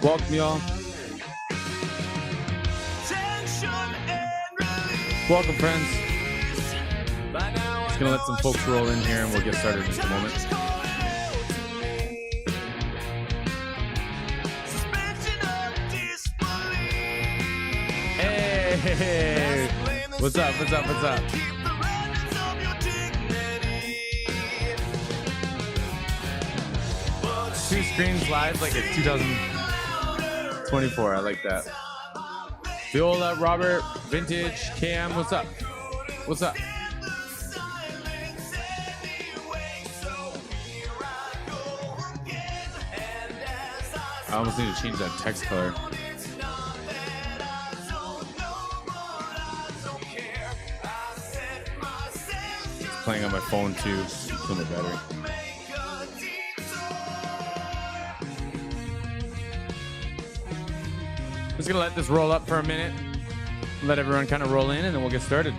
Welcome, y'all. Welcome, friends. Just gonna let some folks roll in here and we'll get started in just a moment. Hey, what's up? What's up? What's up? Two screens live like it's 2024. I like that. Viola, Robert, Vintage, Cam, what's up? What's up? I almost need to change that text color. It's playing on my phone too. Kill my battery. Just gonna let this roll up for a minute. Let everyone kind of roll in and then we'll get started.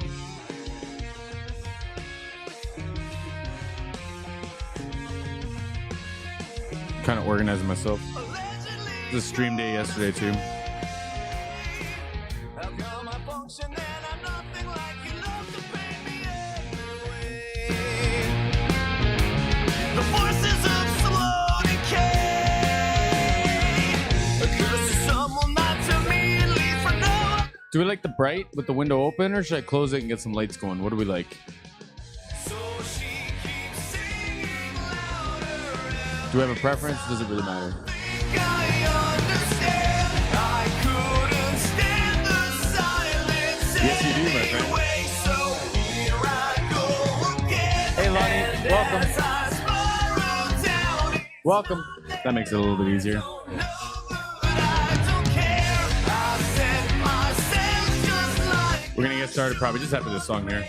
Kind of organizing myself. It was a stream day yesterday too. Do we like the bright with the window open or should I close it and get some lights going? What do we like? Do we have a preference? Does it really matter? Yes, you do, my friend. Hey, Lonnie. Welcome. Welcome. That makes it a little bit easier. We're gonna get started probably just after this song here.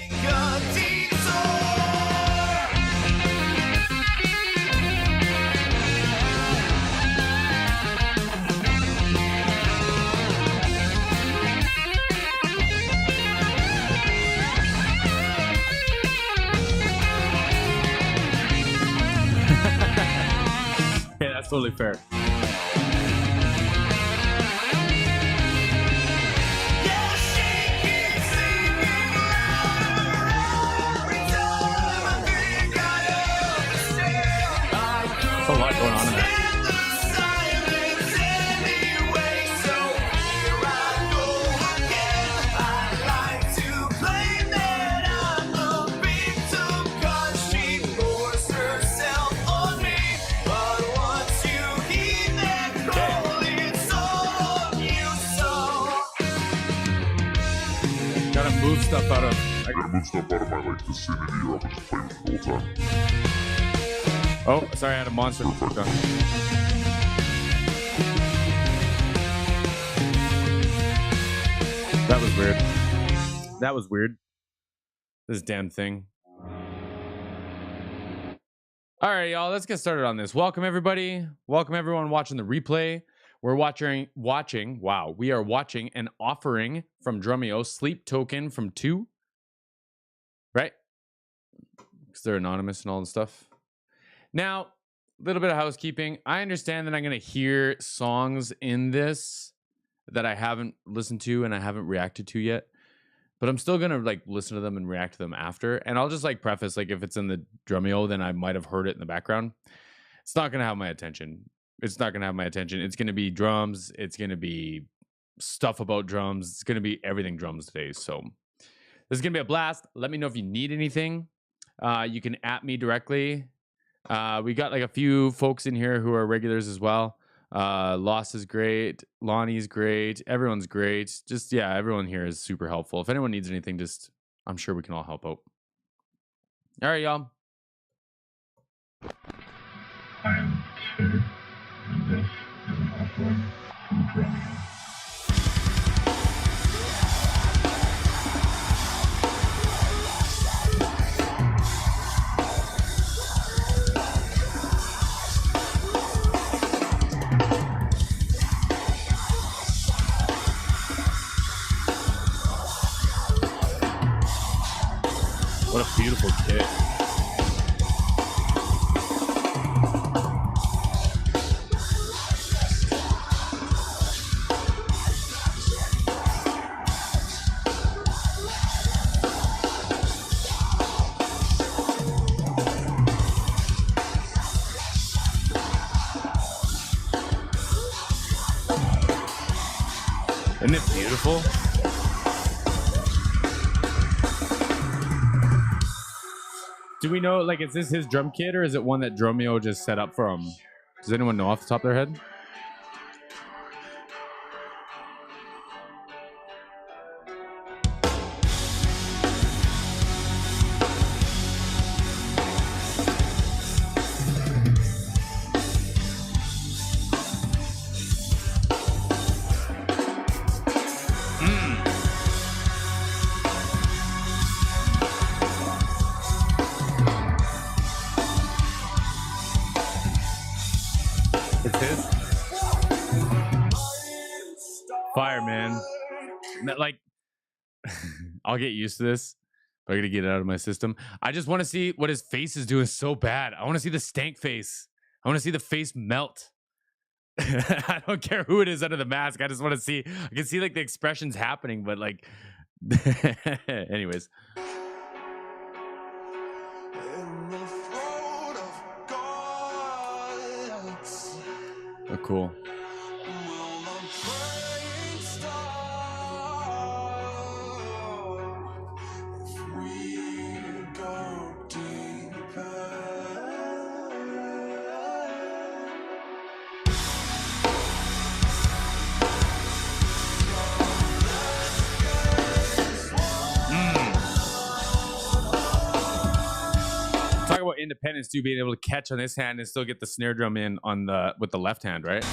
Yeah, that's totally fair. There's a lot going on in there. Gotta move stuff out of. I gotta move stuff out of my like vicinity, or I'll just play with it the whole time. Oh, sorry, I had a monster before done. That was weird. That was weird. This damn thing. All right, y'all, let's get started on this. Welcome, everybody. Welcome, everyone watching the replay. We're watching, wow, we are watching an offering from Drumeo, Sleep Token from 2. Right? Because they're anonymous and all the stuff. Now, a little bit of housekeeping. I understand that I'm going to hear songs in this that I haven't listened to and I haven't reacted to yet. But I'm still going to like listen to them and react to them after. And I'll just like preface, like if it's in the Drumeo, then I might have heard it in the background. It's not going to have my attention. It's not going to have my attention. It's going to be drums. It's going to be stuff about drums. It's going to be everything drums today. So this is going to be a blast. Let me know if you need anything. You can @ me directly. We got like a few folks in here who are regulars as well. Loss is great. Lonnie's great. Everyone's great. Just, yeah, everyone here is super helpful. If anyone needs anything, just, I'm sure we can all help out. All right, y'all. I am Two, and this is an offering from Drumeo. What a beautiful kit. Isn't it beautiful? Do we know, like, is this his drum kit or is it one that Drumeo just set up for him? Does anyone know off the top of their head? It's his. Fire, man. Like, I'll get used to this. But I gotta get it out of my system. I just want to see what his face is doing so bad. I want to see the stank face. I want to see the face melt. I don't care who it is under the mask. I just want to see. I can see like the expressions happening, but like, anyways. Oh, cool. Talk about independence too, being able to catch on this hand and still get the snare drum in on the with the left hand, right?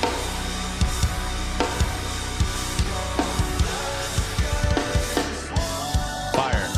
Fire.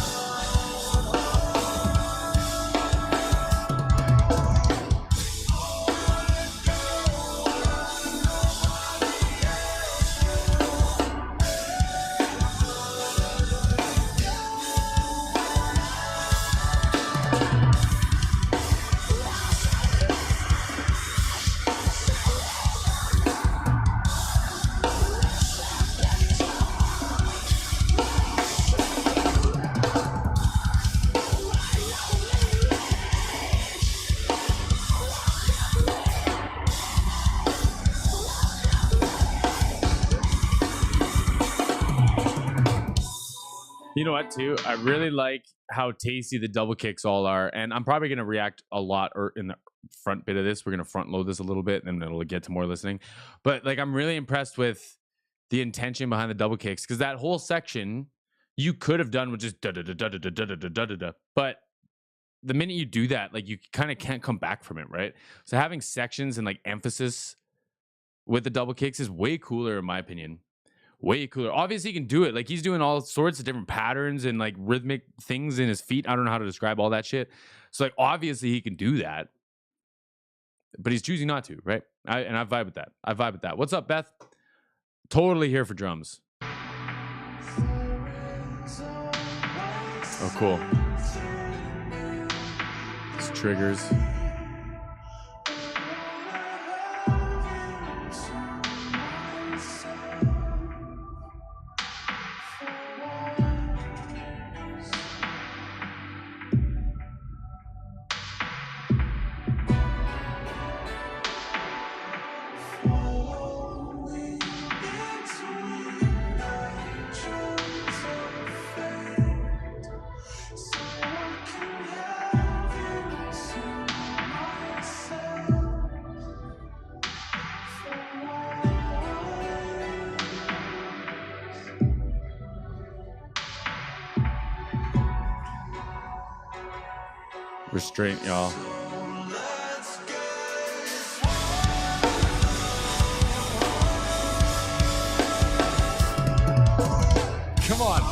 You know what, too? I really like how tasty the double kicks all are. And I'm probably going to react a lot or in the front bit of this. We're going to front load this a little bit and then it'll get to more listening. But like, I'm really impressed with the intention behind the double kicks because that whole section you could have done with just da da da da da da da da da da da. But the minute you do that, like you kind of can't come back from it, right? So having sections and like emphasis with the double kicks is way cooler, in my opinion. Way cooler. Obviously, he can do it. Like he's doing all sorts of different patterns and like rhythmic things in his feet. I don't know how to describe all that shit. So like obviously he can do that, but he's choosing not to, right? I vibe with that. I vibe with that. What's up, Beth? Totally here for drums. Oh, cool. It's triggers. Restraint, y'all. Come on.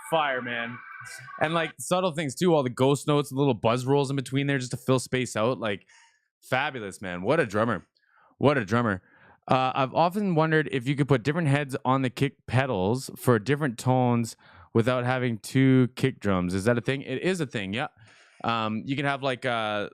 Fire, man. And like subtle things too, all the ghost notes, the little buzz rolls in between there just to fill space out. Like fabulous, man. What a drummer. What a drummer. I've often wondered if you could put different heads on the kick pedals for different tones without having two kick drums. Is that a thing? It is a thing, yeah. You can have like a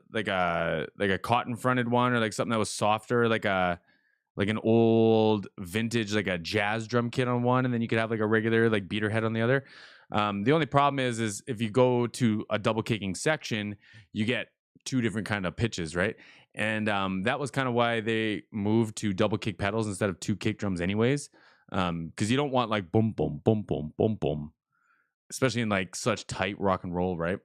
cotton fronted one, or like something that was softer, like an old vintage, like a jazz drum kit on one, and then you could have like a regular like beater head on the other. The only problem is if you go to a double kicking section, you get two different kind of pitches, right? And that was kind of why they moved to double kick pedals instead of two kick drums, anyways. Because you don't want like boom, boom, boom, boom, boom, boom, especially in like such tight rock and roll, right?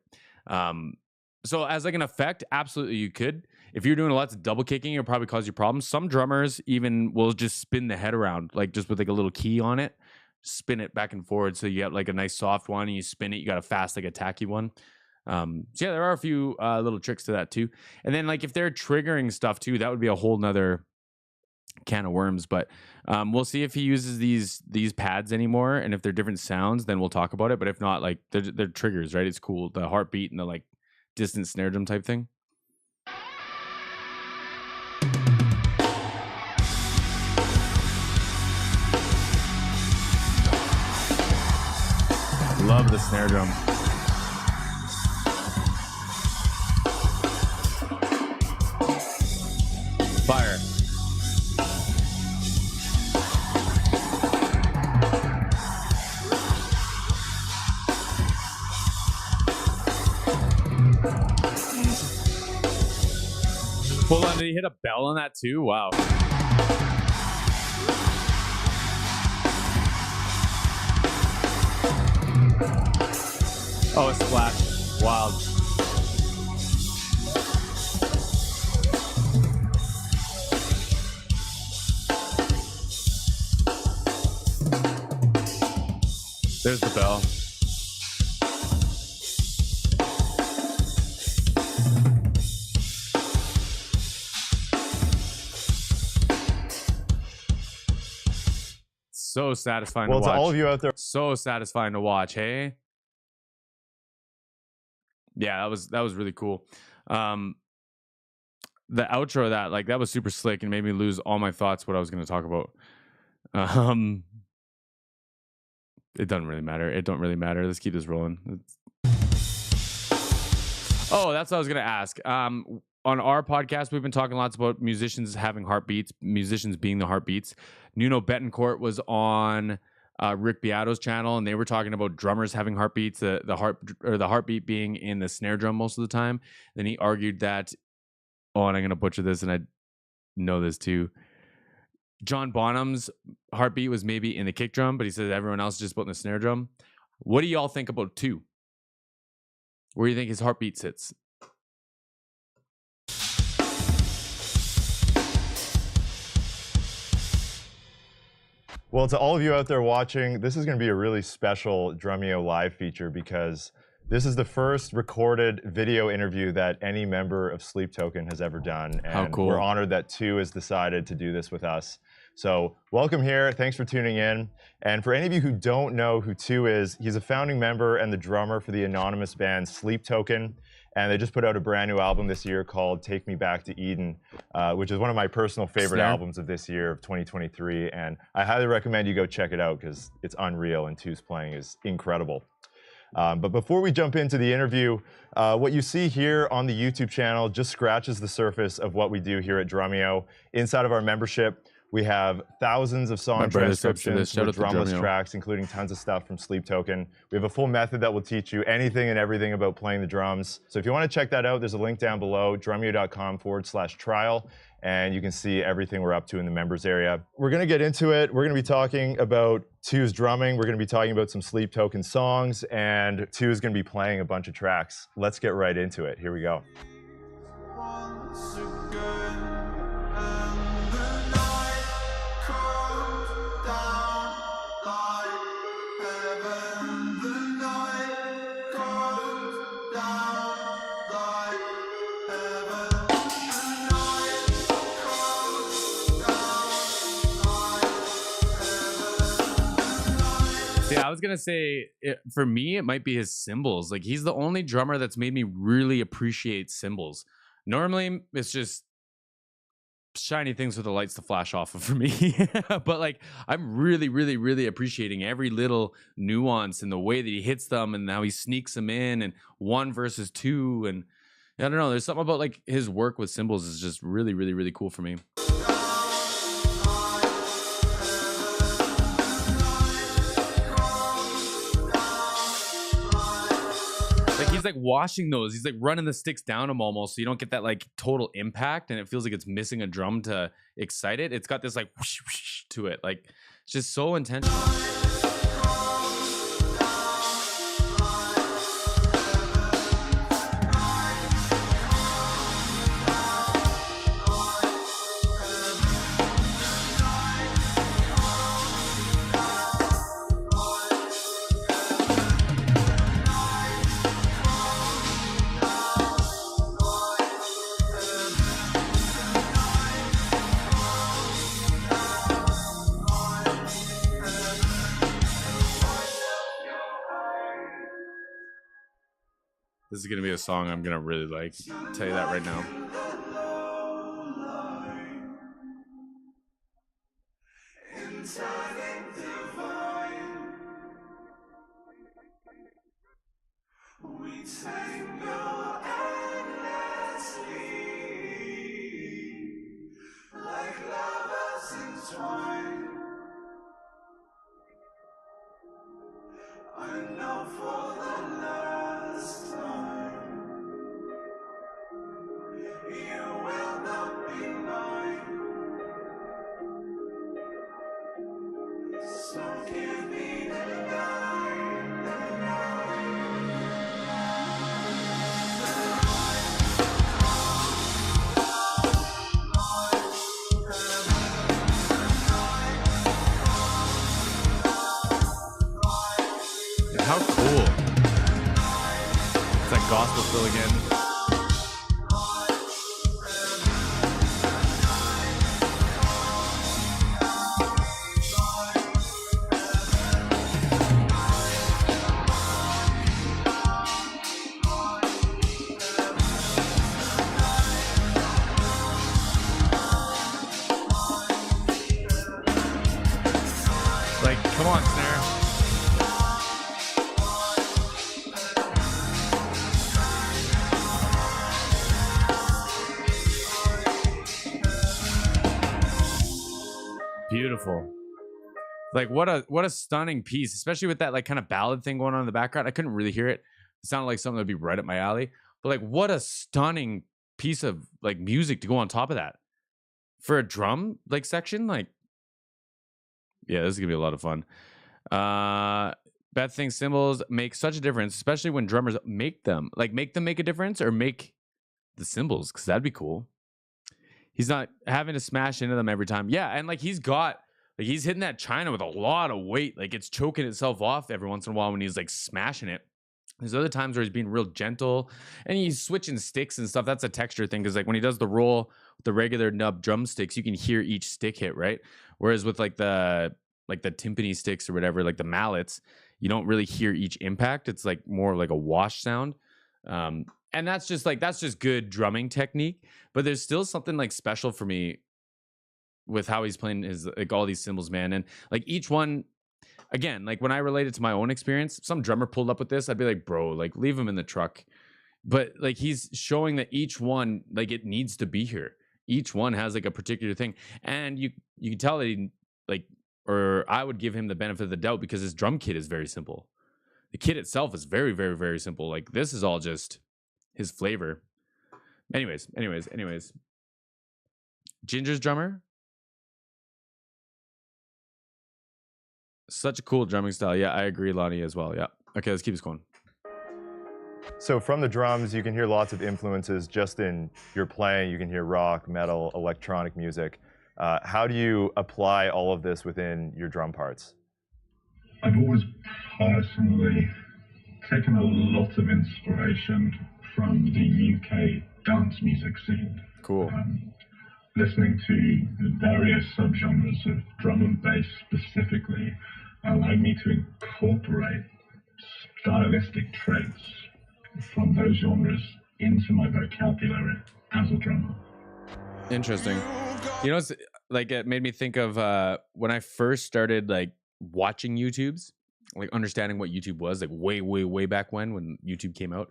So as like an effect, absolutely you could. If you're doing lots of double kicking, it'll probably cause you problems. Some drummers even will just spin the head around, like just with like a little key on it, spin it back and forward. So you get like a nice soft one, and you spin it. You got a fast, like a tacky one. So yeah, there are a few little tricks to that too. And then like if they're triggering stuff too, that would be a whole nother can of worms. But we'll see if he uses these pads anymore, and if they're different sounds, then we'll talk about it. But if not, like they're triggers, right? It's cool, the heartbeat and the like distant snare drum type thing. Love the snare drum. Fire. Hold on, did he hit a bell on that too? Wow. Oh, a splash. Wild. There's the bell. So satisfying to watch. Well, to all of you out there, so satisfying to watch, hey? Yeah, that was really cool. The outro of that, like, that was super slick and made me lose all my thoughts what I was going to talk about. It doesn't really matter. It don't really matter. Let's keep this rolling. Oh, that's what I was going to ask. On our podcast, we've been talking lots about musicians having heartbeats, musicians being the heartbeats. Nuno Betancourt was on Rick Beato's channel, and they were talking about drummers having heartbeats, the heartbeat being in the snare drum most of the time. Then he argued that, oh, and I'm going to butcher this, and I know this too. John Bonham's heartbeat was maybe in the kick drum, but he says everyone else is just put in the snare drum. What do y'all think about two? Where do you think his heartbeat sits? well, to all of you out there watching, this is going to be a really special Drumeo live feature because this is the first recorded video interview that any member of Sleep Token has ever done. And how cool. We're honored that Two has decided to do this with us. So welcome here. Thanks for tuning in. And for any of you who don't know who Two is, he's a founding member and the drummer for the anonymous band Sleep Token. And they just put out a brand new album this year called Take Me Back to Eden, which is one of my personal favorite albums of this year, of 2023. And I highly recommend you go check it out because it's unreal and Two's playing is incredible. But before we jump into the interview, what you see here on the YouTube channel just scratches the surface of what we do here at Drumeo. Inside of our membership, we have thousands of song transcriptions with drumless tracks, including tons of stuff from Sleep Token. We have a full method that will teach you anything and everything about playing the drums. So if you want to check that out, there's a link down below, drumeo.com/trial, and you can see everything we're up to in the members area. We're going to get into it. We're going to be talking about Two's drumming. We're going to be talking about some Sleep Token songs, and Two is going to be playing a bunch of tracks. Let's get right into it. Here we go. Once again, and the night comes down like heaven. The night comes down like heaven. The night comes down like heaven. Yeah, was gonna say for me, it might be his cymbals. Like he's the only drummer that's made me really appreciate cymbals. Normally, it's just shiny things with the lights to flash off of for me. But like I'm really, really, really appreciating every little nuance and the way that he hits them and how he sneaks them in and 1 versus 2. And I don't know, there's something about like his work with cymbals is just really, really, really cool for me. He's like washing those. He's like running the sticks down them almost, so you don't get that like total impact, and it feels like it's missing a drum to excite it. It's got this like whoosh, whoosh to it. Like it's just so intentional. This is gonna be a song I'm gonna really like. I'll tell you that right now. We tango endlessly, like lovers entwined. I know for the last time, you will not be mine. So give me the night, the night. How cool. It's that gospel fill again. Like, come on, snare. Beautiful. Like what a stunning piece, especially with that like kind of ballad thing going on in the background. I couldn't really hear it. It sounded like something that'd be right up my alley. But like what a stunning piece of like music to go on top of that. For a drum like section, like yeah, this is gonna be a lot of fun. Beth thinks cymbals make such a difference, especially when drummers make them. Like make them make a difference or make the cymbals, because that'd be cool. He's not having to smash into them every time. Yeah, and like he's hitting that china with a lot of weight. Like it's choking itself off every once in a while when he's like smashing it. There's other times where he's being real gentle and he's switching sticks and stuff. That's a texture thing, because like when he does the roll with the regular nub drumsticks, you can hear each stick hit, right? Whereas with like the timpani sticks or whatever, like the mallets, you don't really hear each impact. It's like more like a wash sound. And that's just good drumming technique. But there's still something like special for me with how he's playing his like all these cymbals, man. And like each one, again, like when I relate it to my own experience, some drummer pulled up with this, I'd be like, bro, like leave him in the truck. But like he's showing that each one, like it needs to be here. Each one has like a particular thing, and you can tell that he like, or I would give him the benefit of the doubt because his drum kit is very simple. The kit itself is very, very, very simple. Like this is all just his flavor. Anyways. Ginger's drummer. Such a cool drumming style. Yeah, I agree, Lonnie, as well. Yeah. Okay, let's keep this going. So from the drums, you can hear lots of influences just in your playing. You can hear rock, metal, electronic music. How do you apply all of this within your drum parts? I've always personally taken a lot of inspiration from the UK dance music scene. Cool. Listening to the various subgenres of drum and bass specifically, allowed me to incorporate stylistic traits from those genres into my vocabulary as a drummer. Interesting. You know, it's like it made me think of when I first started like watching YouTube's, like understanding what YouTube was, like way back when YouTube came out.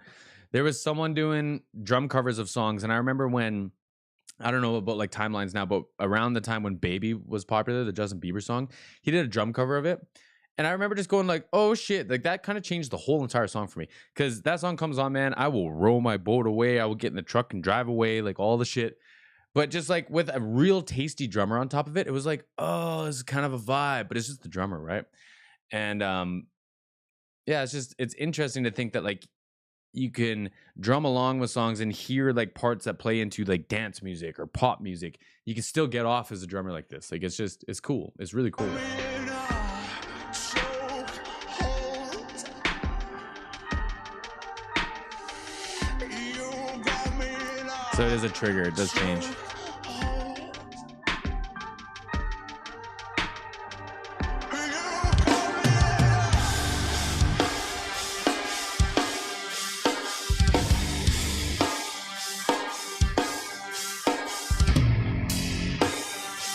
There was someone doing drum covers of songs, and I remember when, I don't know about like timelines now, but around the time when Baby was popular, the Justin Bieber song, he did a drum cover of it. And I remember just going like, oh shit, like that kind of changed the whole entire song for me. Cause that song comes on, man, I will row my boat away. I will get in the truck and drive away, like all the shit. But just like with a real tasty drummer on top of it, it was like, oh, this is kind of a vibe, but it's just the drummer, right? And yeah, it's interesting to think that like you can drum along with songs and hear like parts that play into like dance music or pop music. You can still get off as a drummer like this. Like it's cool. It's really cool. So it is a trigger. It does change.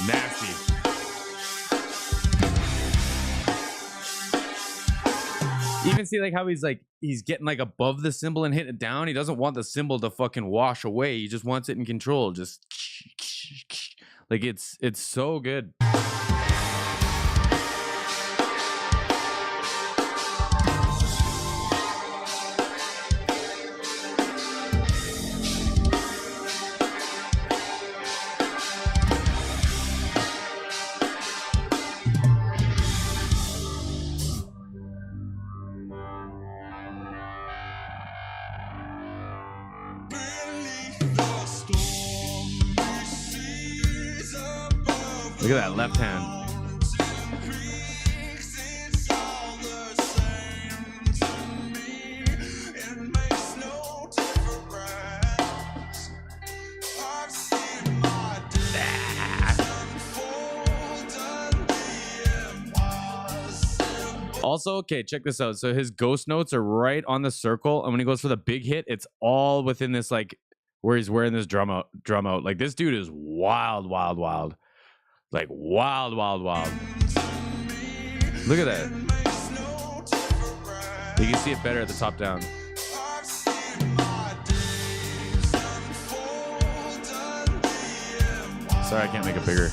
Nasty. Even see like how he's getting like above the cymbal and hitting it down. He doesn't want the cymbal to fucking wash away. He just wants it in control. Just like it's so good. Look at that left hand. Also, okay, check this out. So his ghost notes are right on the circle, and when he goes for the big hit, it's all within this like where he's wearing this drum out. Like this dude is wild. Like wild. Look at that. You can see it better at the top down. Sorry, I can't make it bigger.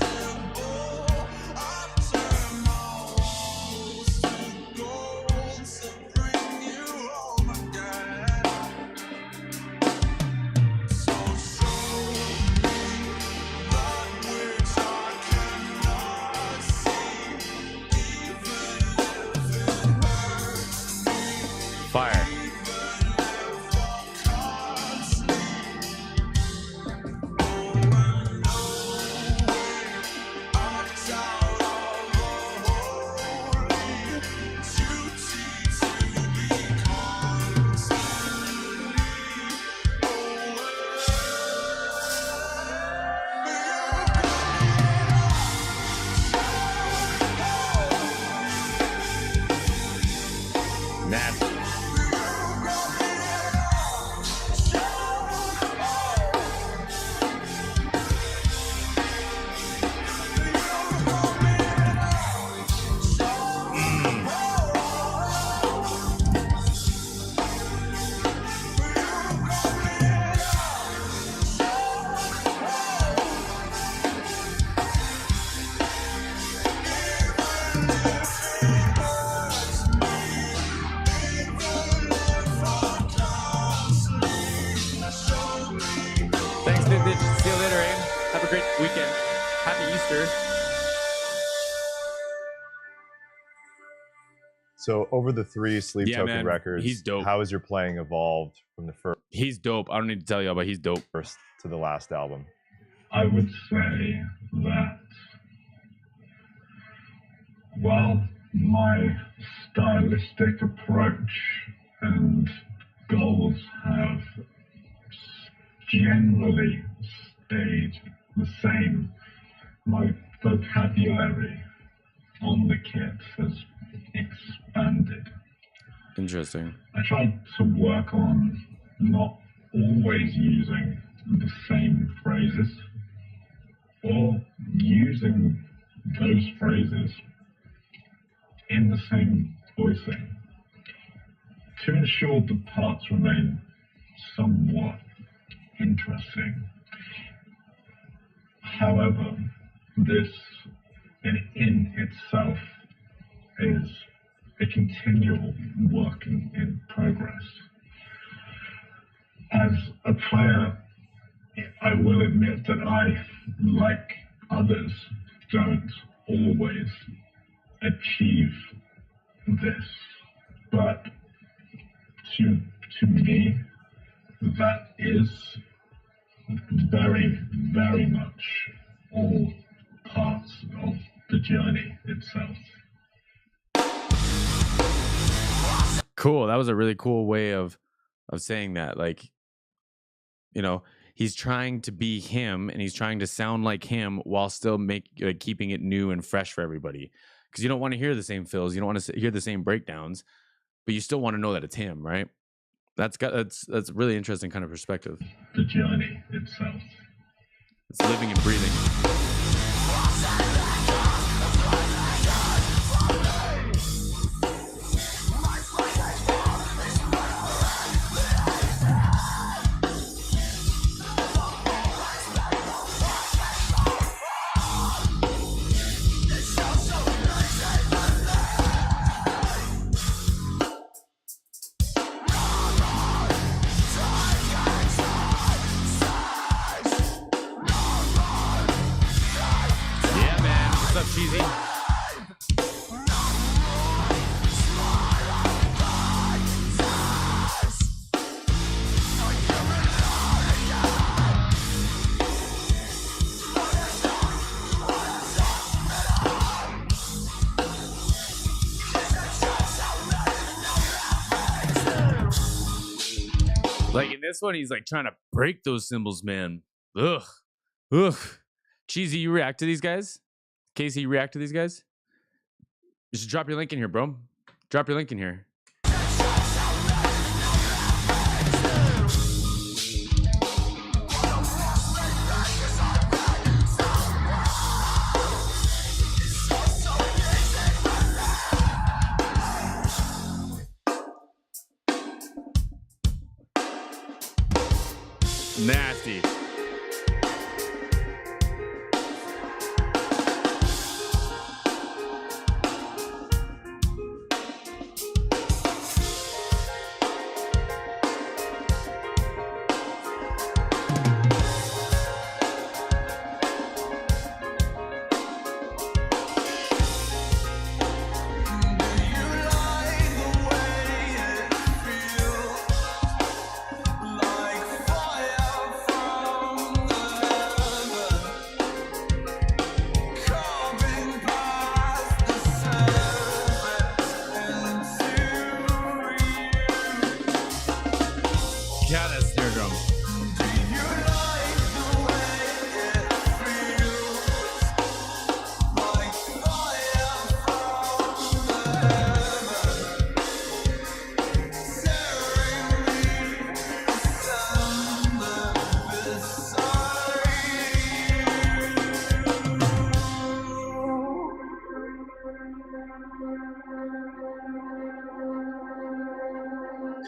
Fire. Nasty. Thanks, Vintage. See you later, Aim. Have a great weekend. Happy Easter. So over the 3 Sleep Yeah, Token man, records, he's dope. how has your playing evolved from the He's dope. I don't need to tell you, but he's dope. first to the last album? I would say that while my stylistic approach and goals have generally stayed the same, my vocabulary on the kit has expanded. Interesting. I tried to work on not always using the same phrases or using those phrases in the same voicing to ensure the parts remain somewhat interesting. However, this in itself is a continual work in progress. As a player, I will admit that I, like others, don't always achieve this. But to me, that is very, very much all parts of the journey itself. Cool. That was a really cool way of saying that. Like, you know, he's trying to be him and he's trying to sound like him while still keeping it new and fresh for everybody. Because you don't want to hear the same fills, you don't want to hear the same breakdowns, but you still want to know that it's him, right? That's a really interesting kind of perspective. The journey itself. It's living and breathing. Cheesy. Like in this one, he's like trying to break those cymbals, man. Ugh. Cheesy, you react to these guys? Casey, you react to these guys? You should drop your link in here, bro. Drop your link in here. Nasty. Yeah, that snare drum.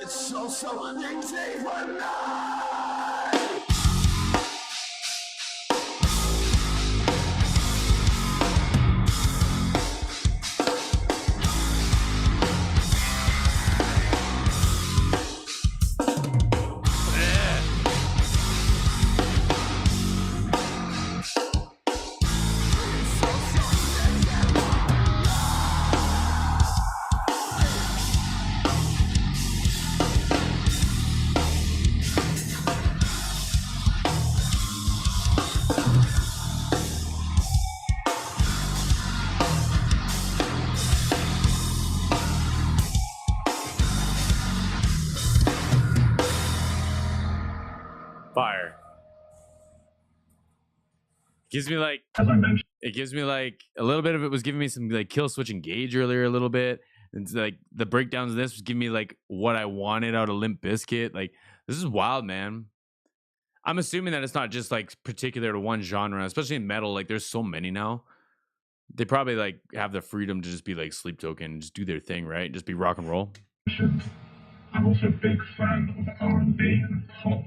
It's so addicting when Fire. gives me like As I mentioned, it gives me like a little bit of it was giving me some like Kill Switch Engage earlier a little bit. And it's like the breakdowns of this was giving me like what I wanted out of Limp Bizkit. Like this is wild, man. I'm assuming that it's not just like particular to one genre, especially in metal. Like there's so many now. They probably like have the freedom to just be like Sleep Token and just do their thing, right? Just be rock and roll. I'm also a big fan of R&B and pop,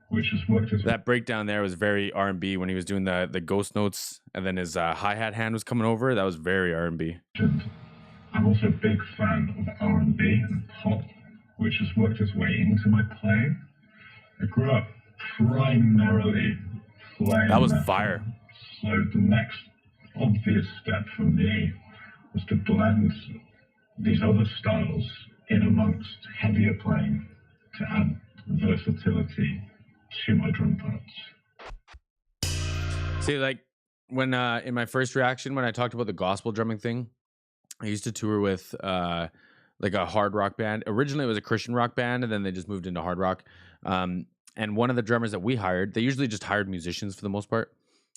which has worked as That breakdown there was very R&B when he was doing the ghost notes, and then his hi-hat hand was coming over. That was very R&B. I'm also a big fan of R&B and pop, which has worked its way into my playing. I grew up primarily playing That was metal, fire. so the next obvious step for me was to blend these other styles in amongst heavier playing to add versatility to my drum parts. See, like when in my first reaction when I talked about the gospel drumming thing, I used to tour with like a hard rock band. Originally it was a Christian rock band, and then they just moved into hard rock. And one of the drummers that we hired, they usually just hired musicians for the most part.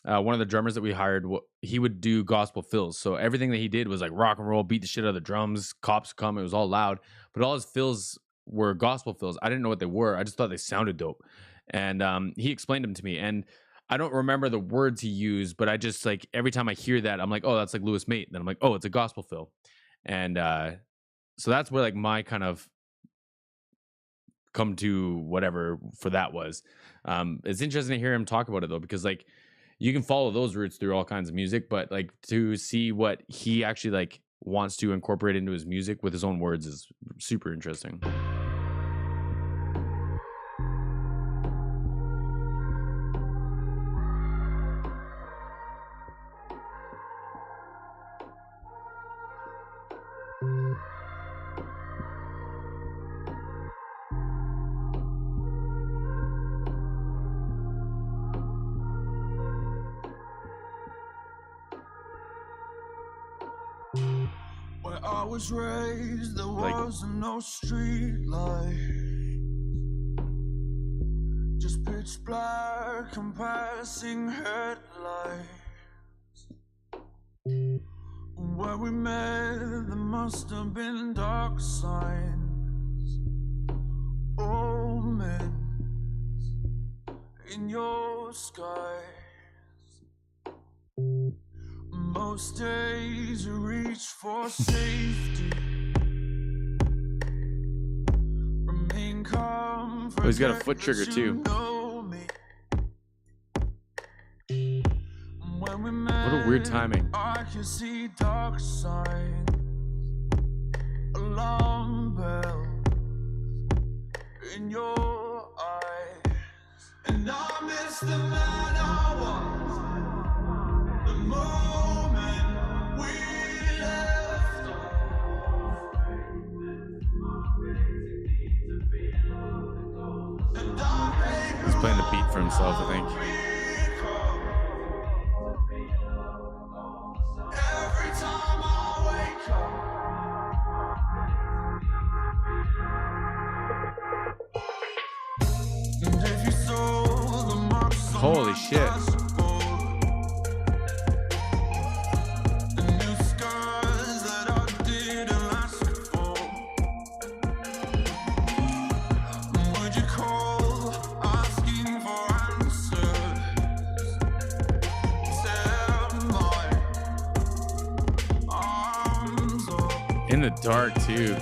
One of the drummers that we hired, he would do gospel fills. So everything that he did was like rock and roll, beat the shit out of the drums, cops come, it was all loud. But all his fills were gospel fills. I didn't know what they were. I just thought they sounded dope. And he explained them to me. And I don't remember the words he used, but I just like every time I hear that, I'm like, oh, that's like Lewis Mate. Then I'm like, oh, it's a gospel fill. And so that's where like my kind of come to whatever for that was. It's interesting to hear him talk about it though, because like you can follow those roots through all kinds of music, but like to see what he actually like wants to incorporate into his music with his own words is super interesting. Where I was raised, there Like- was no street light. Just pitch black and passing headlights. Where we met, there must have been dark signs. Omens in your skies. Most days you reach for safety. Remain calm. Oh, he's got a forget foot that trigger, you too. know me. When we What a weird met, timing. I can see dark signs. Alarm bells in your eyes. And I miss the man I was. The moment we left off. And I hate He's playing the beat for himself, I think. every time I wake up. And if you saw the marks on Holy my shit. dashboard, the new scars that I didn't ask for, would you call asking for answers? Set my arms up. In the dark too.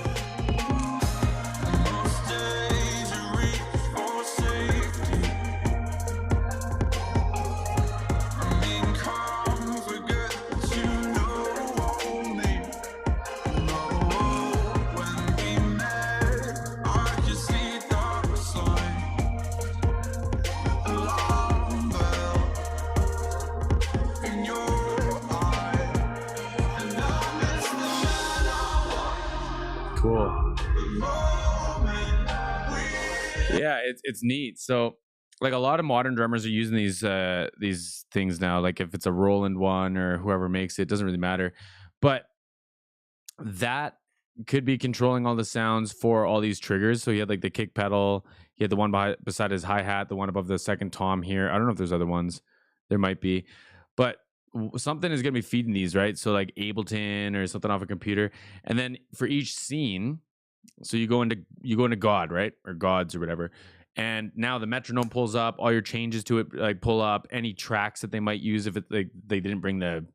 Most days you reach for safety. Remain calm, forget that you know me. No, when we met, I could see dark signs. Alarm bell in your eye, and I miss the man I was. Cool. The moment we Yeah, it's neat. So like a lot of modern drummers are using these things now. Like if it's a Roland one or whoever makes it, doesn't really matter. But that could be controlling all the sounds for all these triggers. So he had like the kick pedal, he had the one beside his hi-hat, the one above the second tom here. I don't know if there's other ones. There might be. but something is going to be feeding these, right? So like Ableton or something off a computer, and then for each scene, so you go into God, right, or gods or whatever, and now the metronome pulls up, all your changes to it like pull up, any tracks that they might use if it like they didn't bring the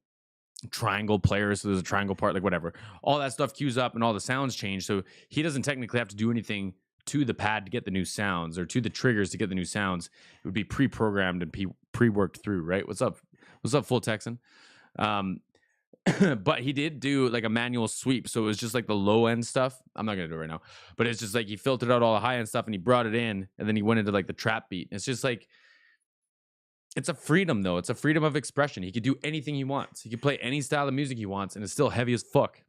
triangle player, so there's a triangle part, like whatever, all that stuff queues up and all the sounds change. So he doesn't technically have to do anything to the pad to get the new sounds or to the triggers to get the new sounds. It would be pre-programmed and pre-worked through, right? What's up full Texan? But he did do like a manual sweep, so it was just like the low end stuff. I'm not gonna do it right now, but it's just like he filtered out all the high end stuff and he brought it in, and then he went into like the trap beat. It's just like, it's a freedom though. It's a freedom of expression. He could do anything he wants. He could play any style of music he wants, and it's still heavy as fuck.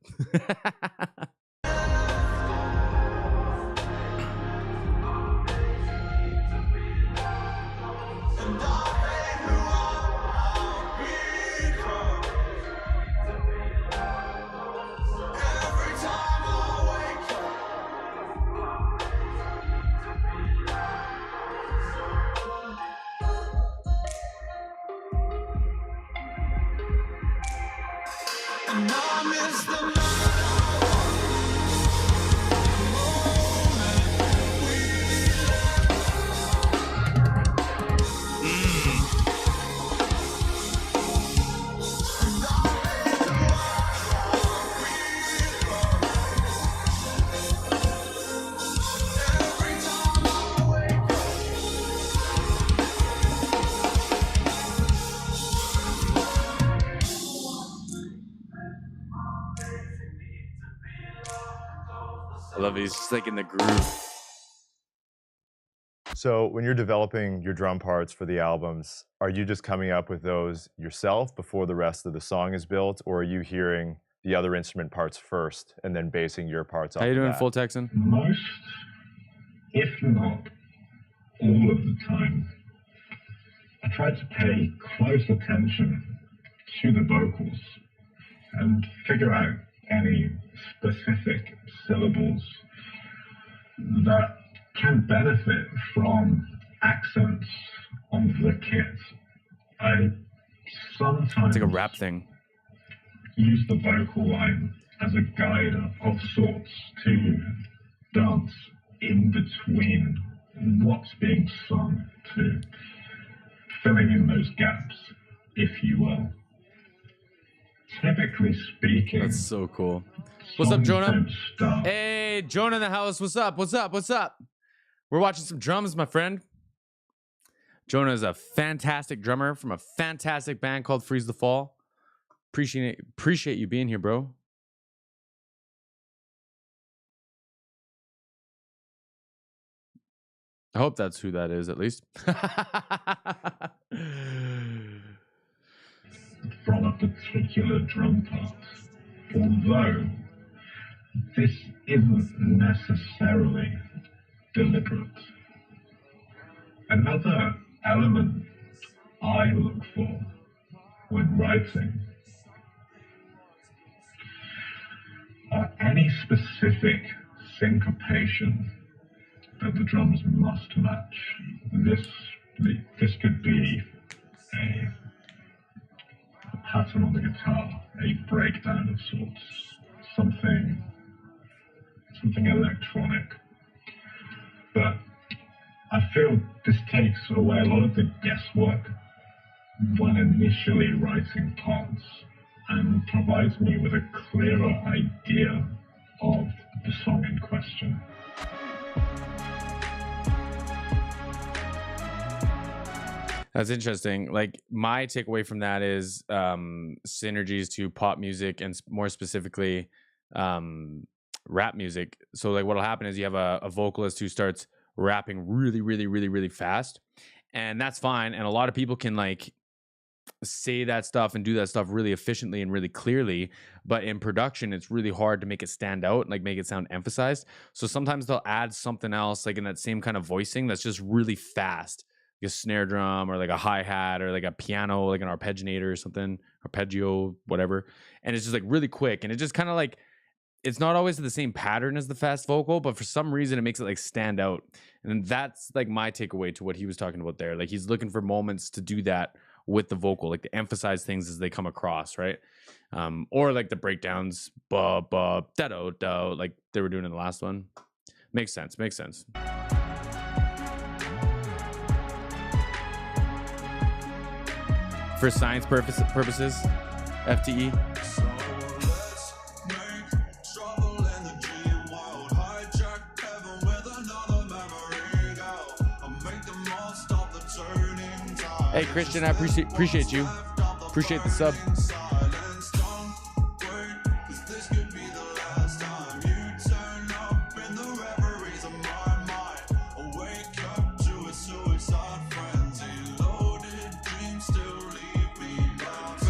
I love it. He's just like in the groove. So when you're developing your drum parts for the albums, are you just coming up with those yourself before the rest of the song is built, or are you hearing the other instrument parts first and then basing your parts off How you of doing, that? full Texan? Most, if not all of the time, I try to pay close attention to the vocals and figure out any specific syllables that can benefit from accents on the kit. I sometimes It's like a rap thing. use the vocal line as a guide of sorts to dance in between what's being sung, to filling in those gaps, if you will. Typically speaking, That's so cool. What's up, songs Jonah? don't start Hey, Jonah in the house. What's up? What's up? What's up? We're watching some drums, my friend. Jonah is a fantastic drummer from a fantastic band called Freeze the Fall. Appreciate you being here, bro. I hope that's who that is, at least. from a particular drum part, although this isn't necessarily deliberate. Another element I look for when writing are any specific syncopation that the drums must match. This could be a pattern on the guitar, a breakdown of sorts, something electronic. But I feel this takes away a lot of the guesswork when initially writing parts and provides me with a clearer idea of the song in question. That's interesting. Like, my takeaway from that is synergies to pop music and more specifically rap music. So like what'll happen is you have a vocalist who starts rapping really fast, and that's fine. And a lot of people can like say that stuff and do that stuff really efficiently and really clearly, but in production it's really hard to make it stand out and like make it sound emphasized. So sometimes they'll add something else like in that same kind of voicing that's just really fast, like a snare drum or like a hi-hat or like a piano, like an arpeggiator or something, arpeggio, whatever. And it's just like really quick, and it just kind of like, it's not always the same pattern as the fast vocal, but for some reason it makes it like stand out. And that's like my takeaway to what he was talking about there. Like he's looking for moments to do that with the vocal, like to emphasize things as they come across, right? Or like the breakdowns, ba ba da do do, like they were doing in the last one. Makes sense. Makes sense. For science purposes, FTE. So let's make trouble in the dream world. Hijack heaven with another memory go. I'll make the most of the turning tide. Hey Christian, I appreciate you. Appreciate the sub. Silence, don't wait, 'cause this could be the last time you turn up in the reveries of my mind. I'll wake up to a suicide frenzy. Loaded dreams still leave me blind.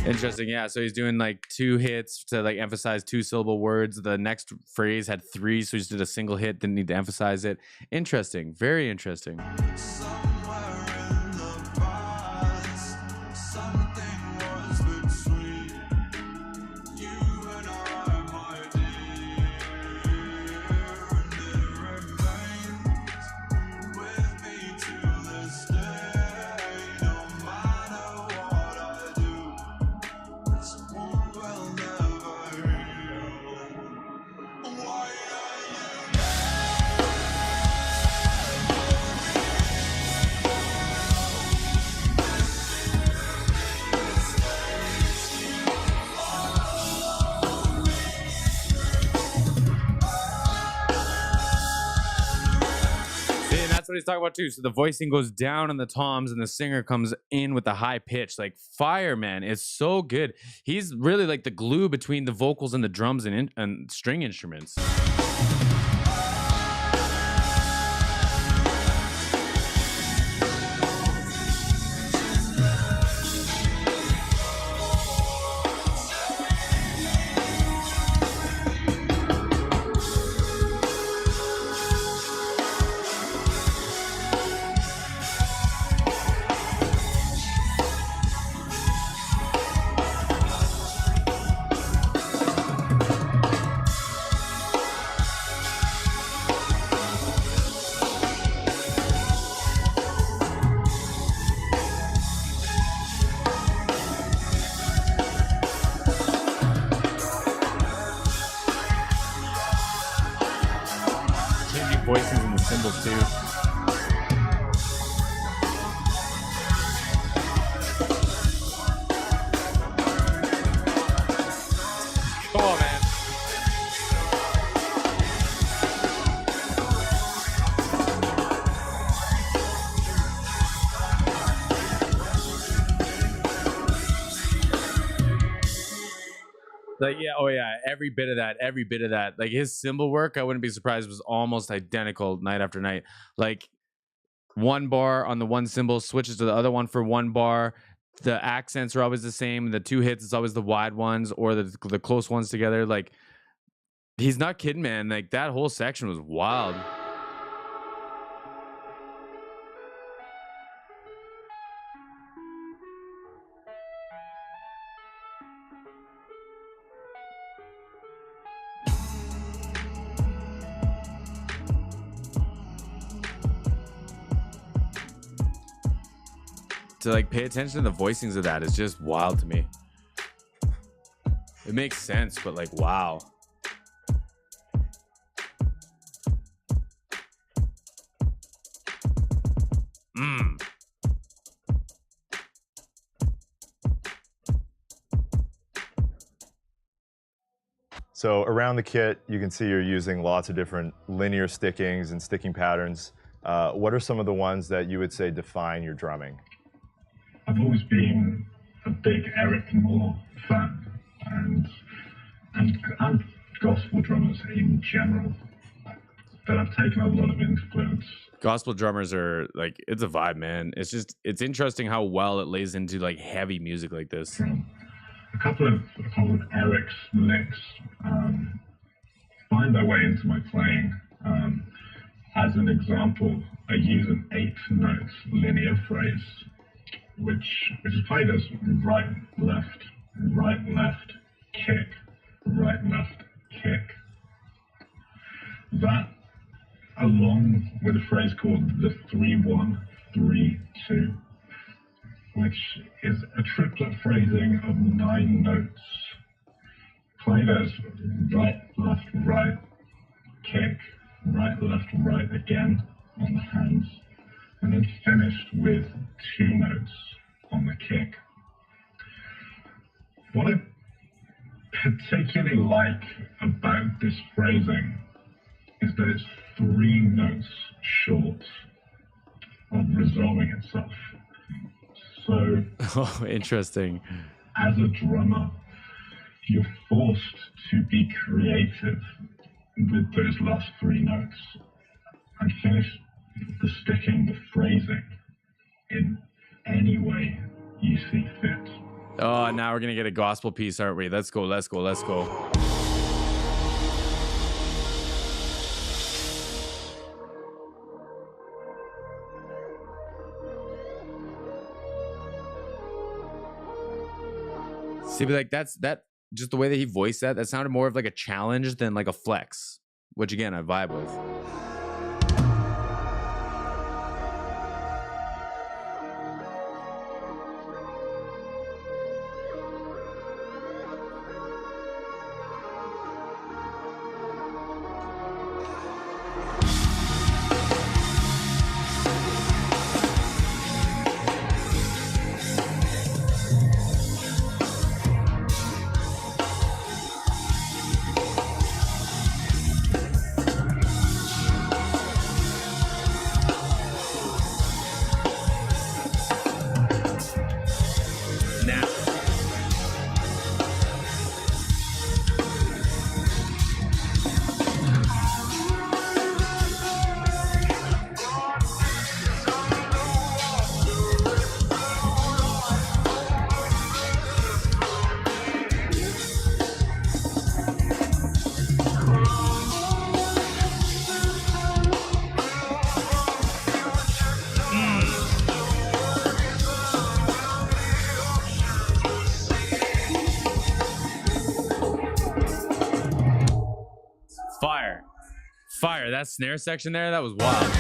Interesting, yeah. So he's doing like 2 hits to like emphasize 2-syllable words. The next phrase had 3, so he just did a single hit, didn't need to emphasize it. Interesting, very interesting. Somewhere in the past, something was between you and I, my dear, and it remains with me to this day. No matter what I do, this wound will never heal. Why are you See, and that's what he's talking about too. So the voicing goes down on the toms and the singer comes in with the high pitch. Like fire, man. It's so good. He's really like the glue between the vocals and the drums and string instruments. Changing voices and the cymbals too. Come on, man. Like, yeah, oh yeah, every bit of that. Like his cymbal work, I wouldn't be surprised, was almost identical night after night. Like 1 bar on the one cymbal, switches to the other one for 1 bar. The accents are always the same. The 2 hits, it's always the wide ones or the close ones together. Like he's not kidding, man. Like that whole section was wild. To like pay attention to the voicings of that is just wild to me. It makes sense, but like, wow. So around the kit, you can see you're using lots of different linear stickings and sticking patterns. What are some of the ones that you would say define your drumming? I've always been a big Eric Moore fan and gospel drummers in general. But I've taken a lot of influence. Gospel drummers are like, it's a vibe, man. It's interesting how well it lays into like heavy music like this. From a couple of Eric's licks find their way into my playing. As an example, I use an 8-note linear phrase, which is played as right, left, kick, right, left, kick. That, along with a phrase called the 3-1-3-2, which is a triplet phrasing of 9 notes, played as right, left, right, kick, right, left, right again on the hands, and then finished with 2 notes on the kick. What I particularly like about this phrasing is that it's 3 notes short of resolving itself. So, Oh, interesting. as a drummer, you're forced to be creative with those last 3 notes and finish sticking the phrasing in any way you see fit. Oh, now we're gonna get a gospel piece, aren't we? Let's go, let's go, let's go. See, but like that just the way that he voiced that sounded more of like a challenge than like a flex, which again I vibe with. Fire, that snare section there, that was wild.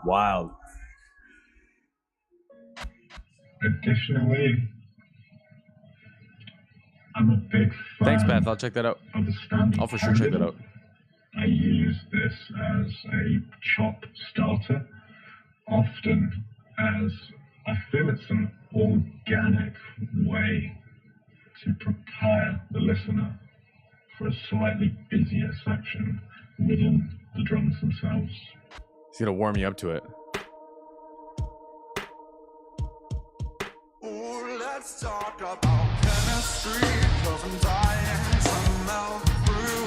Wild. Additionally, I'm a big fan. Thanks, Beth. I'll check that out. Of the standard. I'll for sure check that out. I use this as a chop starter, often as I feel it's an organic way to prepare the listener for a slightly busier section within the drums themselves. He's gonna warm you up to it. Ooh, let's talk about chemistry, 'cause I'm dying to melt through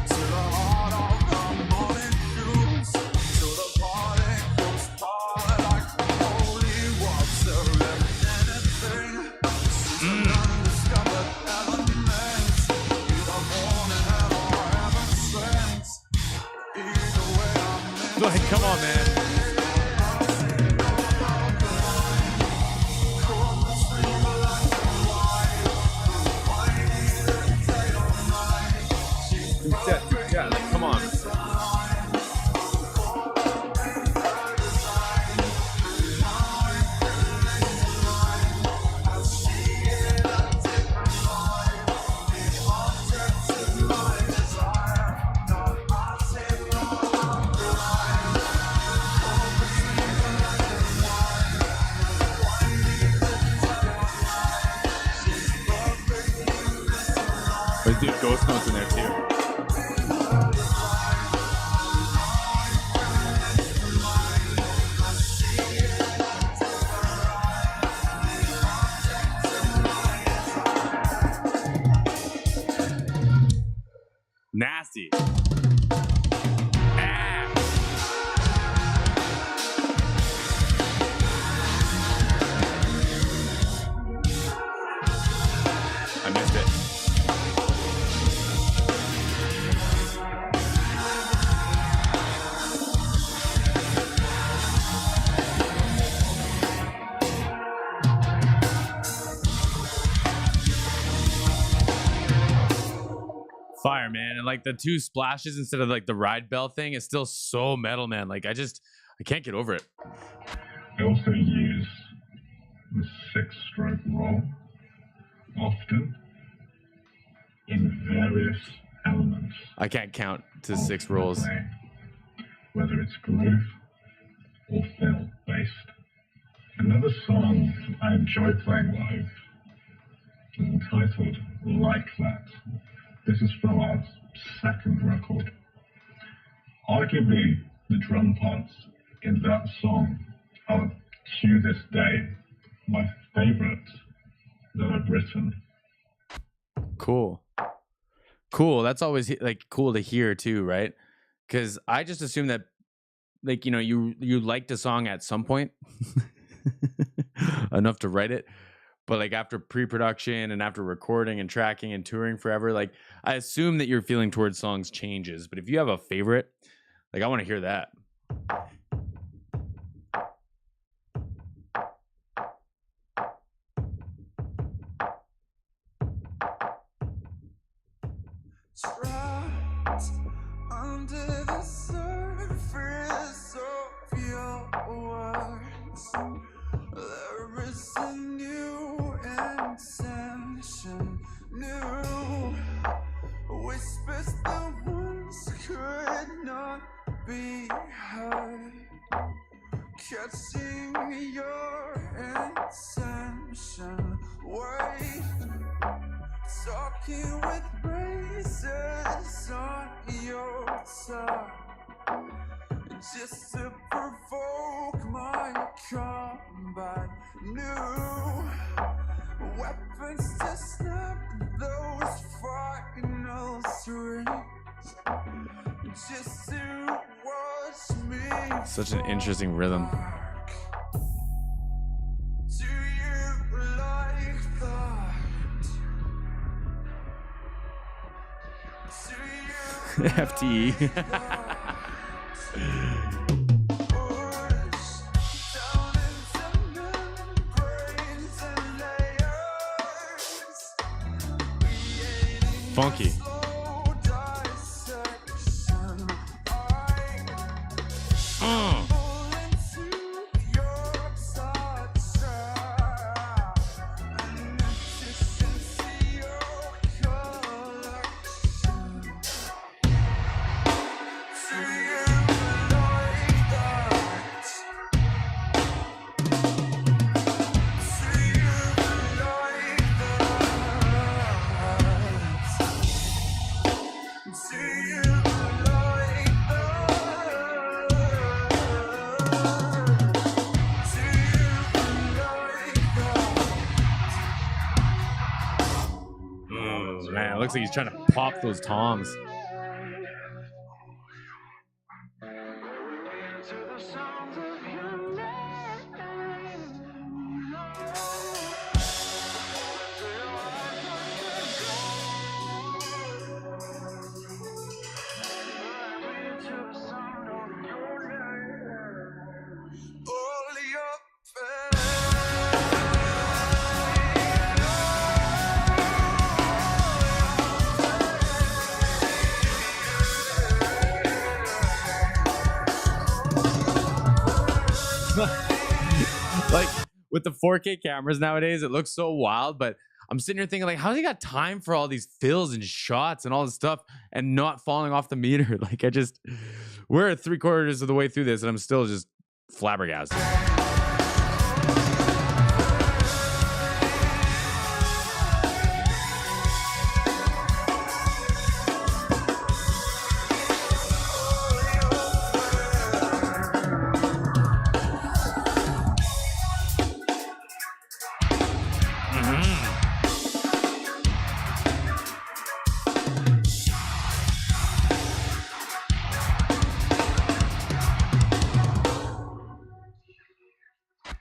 to the heart of the molecules, to the particles part like holy water. Anything, this is an undiscovered element. Either born in hell or heaven sent. Either way, I'm in. Go ahead, come on, man. Yeah, come on. Let's do ghost notes in there too. Nasty. Ah. I missed it. fire, man. And like the 2 splashes instead of like the ride bell thing is still so metal, man. Like I can't get over it. I also use the 6-stroke roll, often in various elements. I can't count to of 6 the rolls. playing, whether it's groove or fill based. Another song I enjoy playing live is entitled Like That. This is from our 2nd record. Arguably, the drum parts in that song are, to this day, my favorite that I've written. Cool. That's always like cool to hear too, right? Because I just assume that, like, you know, you liked a song at some point enough to write it, but like after pre-production and after recording and tracking and touring forever, like I assume that your feeling towards songs changes. But if you have a favorite, like I want to hear that. Trapped under the surface of your words, there is a new intention, new whispers that once could not be heard, catching your intention. Wait, talking with razors on your tongue, just to provoke my combat. New weapons to snap those final strings, just to watch me. Such an interesting rhythm. bark. Do you like that? FTE. Funky. Man, it looks like he's trying to pop those toms. Like with the 4K cameras nowadays, it looks so wild, but I'm sitting here thinking, like, how's he got time for all these fills and shots and all this stuff and not falling off the meter? Like, we're 3/4 of the way through this and I'm still just flabbergasted.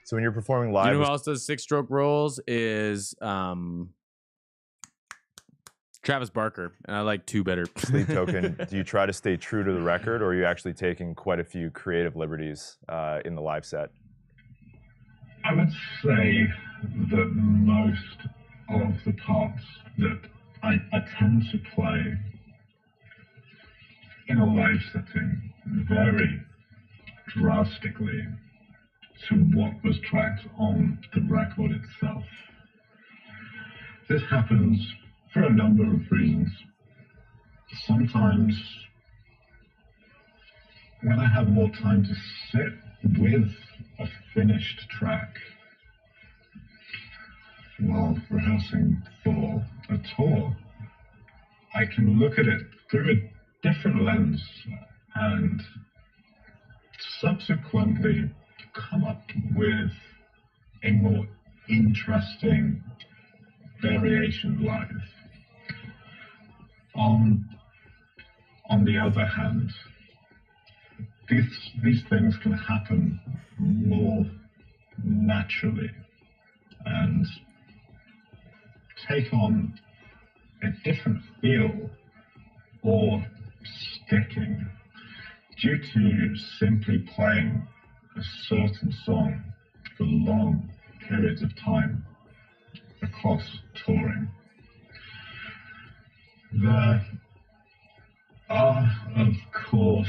So when you're performing live, You know who else does 6-stroke rolls is Travis Barker, and I like 2 better. Sleep Token, do you try to stay true to the record, or are you actually taking quite a few creative liberties in the live set? I would say that most of the parts that I tend to play in a live setting vary drastically to what was tracked on the record itself. This happens for a number of reasons. Sometimes when I have more time to sit with a finished track while rehearsing for a tour, I can look at it through a different lens and subsequently come up with a more interesting variation live. On the other hand, these things can happen more naturally and take on a different feel or sticking due to simply playing a certain song for long periods of time across touring. There are, of course,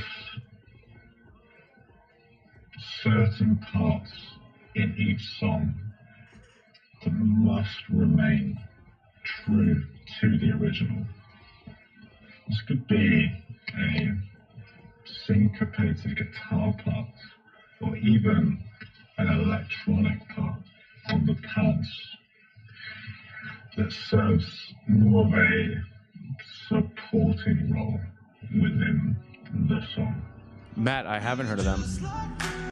certain parts in each song that must remain true to the original. This could be a syncopated guitar part or even an electronic part on the pads that serves more of a supporting role within the song. Matt, I haven't heard of them.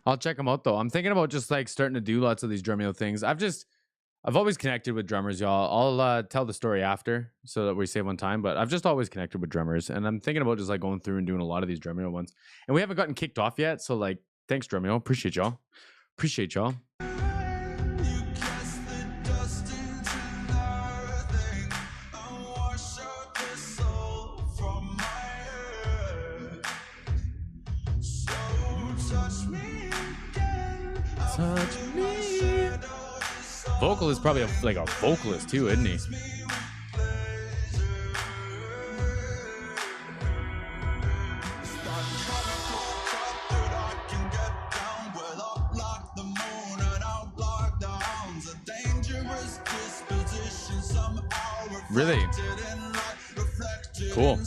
I'll check them out though. I'm thinking about just like starting to do lots of these Drumeo things. I've always connected with drummers, y'all. I'll tell the story after so that we save on time, but I've just always connected with drummers, and I'm thinking about just like going through and doing a lot of these Drumeo ones. And we haven't gotten kicked off yet, so like, thanks Drumeo. Appreciate y'all. Appreciate y'all. You cast the dust into nothing and wash out the soul from my head. So touch me again. Touch me. Vocal is probably like a vocalist too, isn't he? Really? Cool.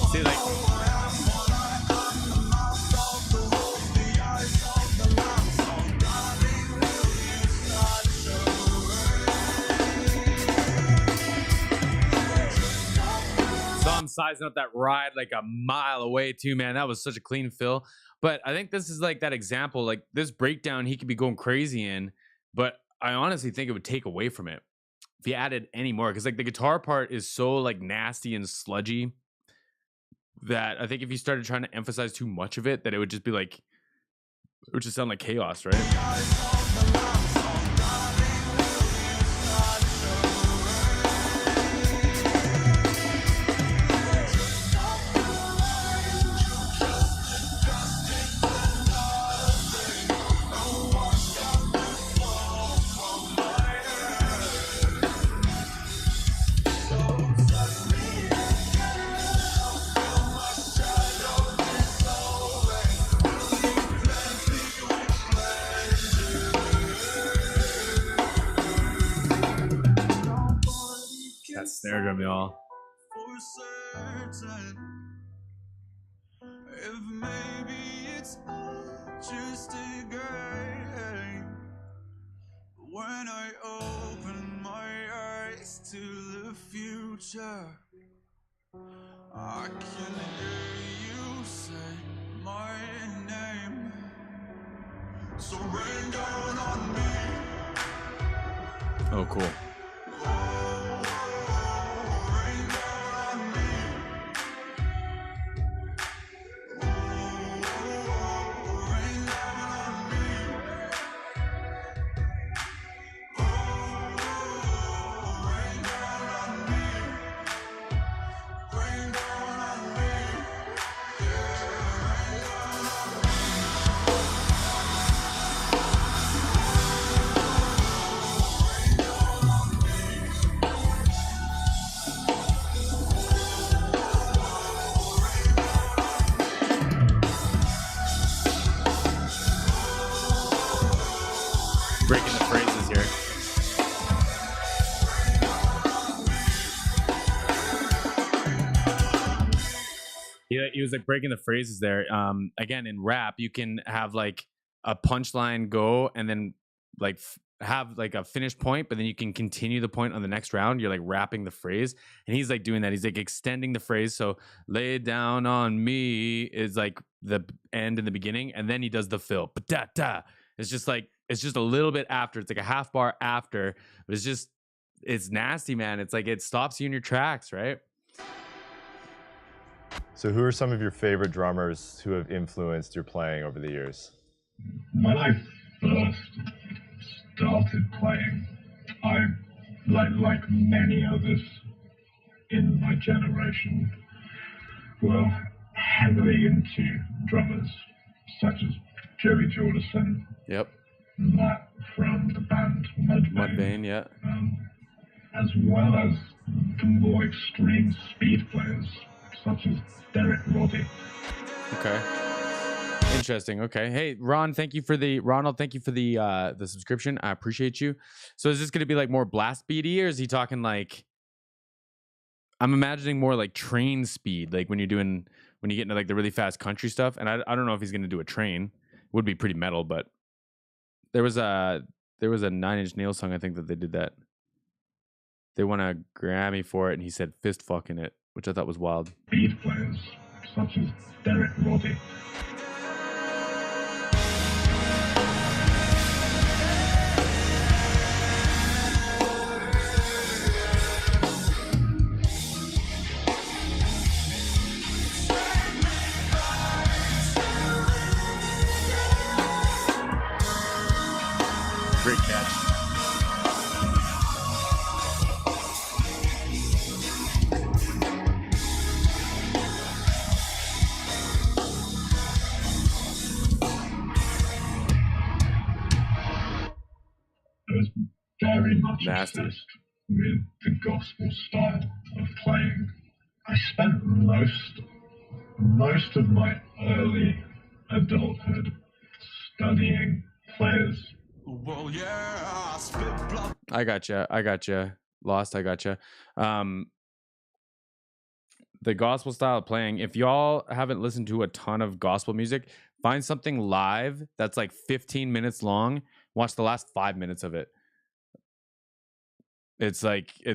See, like, so I'm sizing up that ride like a mile away too, man. That was such a clean fill. But I think this is like that example, like this breakdown he could be going crazy in, but I honestly think it would take away from it if he added any more, because like the guitar part is so like nasty and sludgy that I think if you started trying to emphasize too much of it, that it would just be like, it would just sound like chaos, right? That snare drum, y'all. For certain, if maybe it's all just a game. When I open my eyes to the future, I can hear you say my name. So rain down on me. Oh, cool. was like breaking the phrases there. Again, in rap, you can have like a punchline go and then like have like a finished point, but then you can continue the point on the next round. You're like rapping the phrase, and he's like doing that. He's like extending the phrase. So lay it down on me is like the end in the beginning, and then he does the fill. But da da. It's just like it's just a little bit after. It's like a half bar after, but it's nasty, man. It's like it stops you in your tracks, right? So who are some of your favorite drummers who have influenced your playing over the years? When I first started playing, I, like many others in my generation, were heavily into drummers such as Joey Jordison, Yep. Matt from the band Mudvayne, yeah. as well as the more extreme speed players such as Derek Roddy. Okay. Interesting. Okay. Hey, Ronald, thank you for the subscription. I appreciate you. So is this going to be like more blast beaty, or is he talking like, I'm imagining more like train speed, like when you get into like the really fast country stuff. And I don't know if he's going to do a train. It would be pretty metal, but there was a 9 Inch Nails song, I think, that they did that. They won a Grammy for it, and he said fist fucking it, which I thought was wild. Speed players such as Derek Roddy. Great catch. I was very much Nasty. obsessed with the gospel style of playing. I spent most of my early adulthood studying players. Well, yeah, I spit blood. I gotcha. Lost, I gotcha. The gospel style of playing, if y'all haven't listened to a ton of gospel music, find something live that's like 15 minutes long. Watch the last 5 minutes of it. It's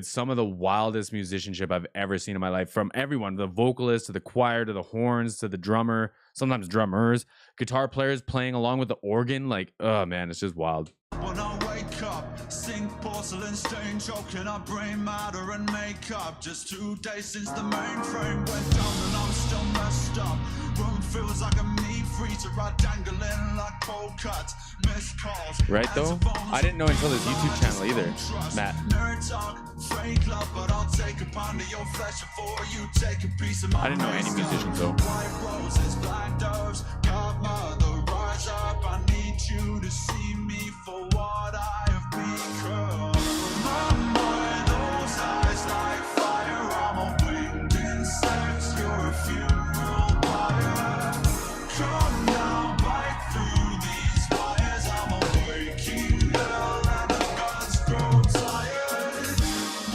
some of the wildest musicianship I've ever seen in my life, from everyone, the vocalist to the choir to the horns to the drummer, sometimes drummers, guitar players playing along with the organ. Like, oh man, it's just wild. When I wake up, sink porcelain stain, choking up brain matter and makeup. Just 2 days since the mainframe went down and I'm still messed up. Room feels like a meat freezer, I dangling like cold cuts. Missed calls. Right though? I didn't know until this YouTube channel either, Matt. Nerd talk, fake love, but I'll take a pound of your flesh before you take a piece of my I didn't know any musicians though. White roses, black doves, godmother, rise up. I need you to see me for what I have become. My mind, those eyes like fire. I'm a winged insect, you're a funeral pyre. Come now, bite through these wires. I'm a waking girl and the gods grow tired.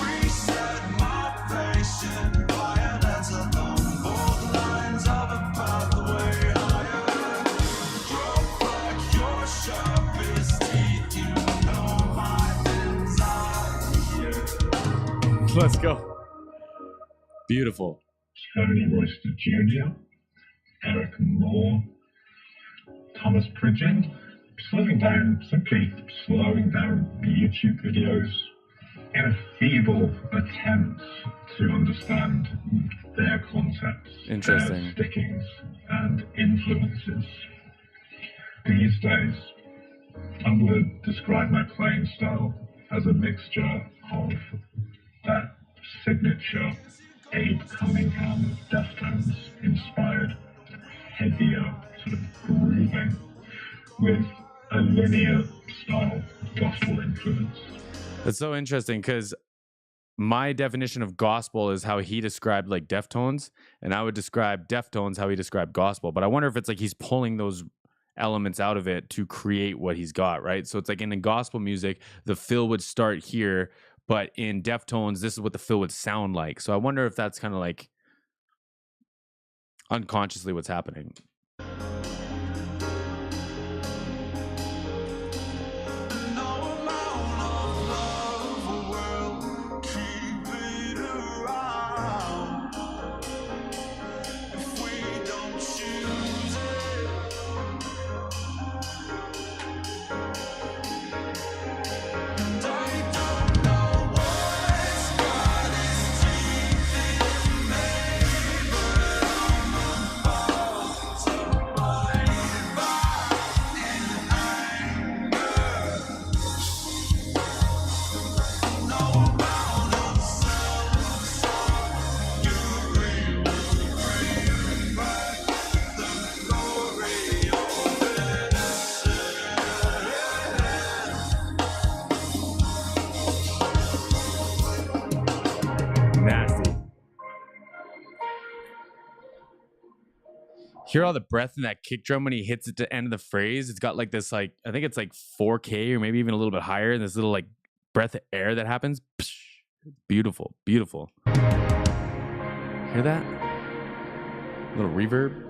Reset my patient violence along both lines of a pathway higher. Grow back your sharpest teeth, you know my desire. Let's go. Beautiful. Tony Royster Jr., Eric Moore, Thomas Pridgeon, simply slowing down YouTube videos in a feeble attempt to understand their concepts, Interesting. their stickings and influences. These days, I would describe my playing style as a mixture of that signature Abe Cunningham Deftones inspired heavier sort of grooving with a linear style gospel influence. That's so interesting because my definition of gospel is how he described like Deftones, and I would describe Deftones how he described gospel. But I wonder if it's like he's pulling those elements out of it to create what he's got, right? So it's like in the gospel music, the fill would start here, but in Deftones, this is what the fill would sound like. So I wonder if that's kind of like, unconsciously what's happening. No amount of love will keep it around if we don't choose it. And I don't know what's got its teeth in me, but I'm about to bite back in anger. No amount of self-sorry will bring back the glory of Nasty. Hear all the breath in that kick drum when he hits it to end of the phrase. It's got like this, like, I think it's like 4K or maybe even a little bit higher. And this little like breath of air that happens. Psh, beautiful, beautiful. Hear that? Little reverb.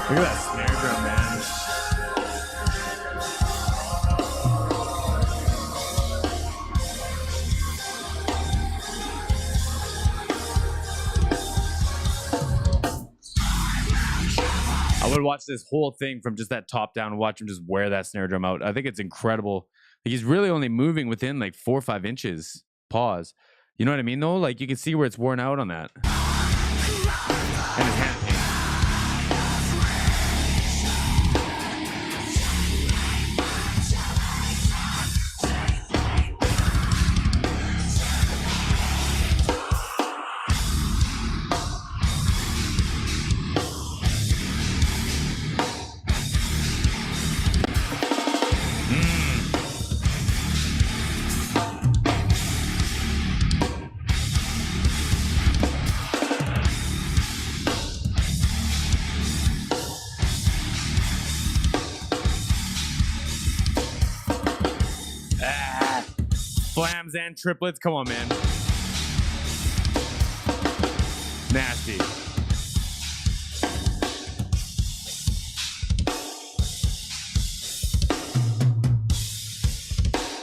Look at that snare drum, man. I would watch this whole thing from just that top down and watch him just wear that snare drum out. I think it's incredible. He's really only moving within like 4 or 5 inches. Pause. You know what I mean, though? Like, you can see where it's worn out on that. And his hand. Flams and triplets. Come on, man. Nasty.